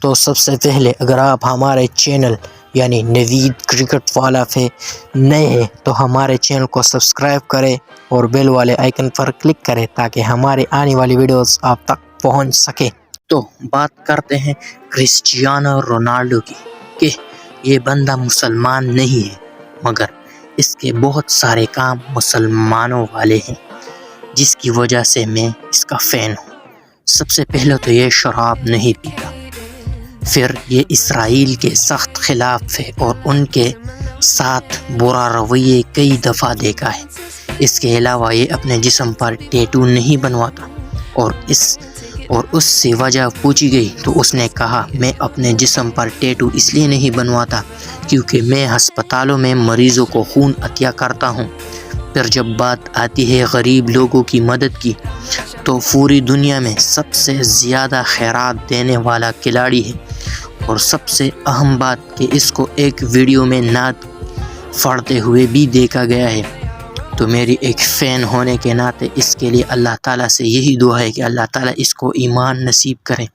تو سب سے پہلے اگر آپ ہمارے چینل یعنی نوید کرکٹ والا پہ نئے ہیں تو ہمارے چینل کو سبسکرائب کریں اور بیل والے آئیکن پر کلک کریں تاکہ ہماری آنے والی ویڈیوز آپ تک پہنچ سکے۔ تو بات کرتے ہیں کرسچیانو رونالڈو کی کہ یہ بندہ مسلمان نہیں ہے مگر اس کے بہت سارے کام مسلمانوں والے ہیں جس کی وجہ سے میں اس کا فین ہوں۔ سب سے پہلے تو یہ شراب نہیں پیتا، پھر یہ اسرائیل کے سخت خلاف ہے اور ان کے ساتھ برا رویے کئی دفعہ دیکھا ہے۔ اس کے علاوہ یہ اپنے جسم پر ٹیٹو نہیں بنواتا اور اس سے وجہ پوچھی گئی تو اس نے کہا میں اپنے جسم پر ٹیٹو اس لیے نہیں بنواتا کیونکہ میں ہسپتالوں میں مریضوں کو خون عطیہ کرتا ہوں۔ پھر جب بات آتی ہے غریب لوگوں کی مدد کی تو پوری دنیا میں سب سے زیادہ خیرات دینے والا کھلاڑی ہے، اور سب سے اہم بات کہ اس کو ایک ویڈیو میں نعت پڑھتے ہوئے بھی دیکھا گیا ہے۔ تو میری ایک فین ہونے کے ناطے اس کے لیے اللہ تعالیٰ سے یہی دعا ہے کہ اللہ تعالیٰ اس کو ایمان نصیب کرے۔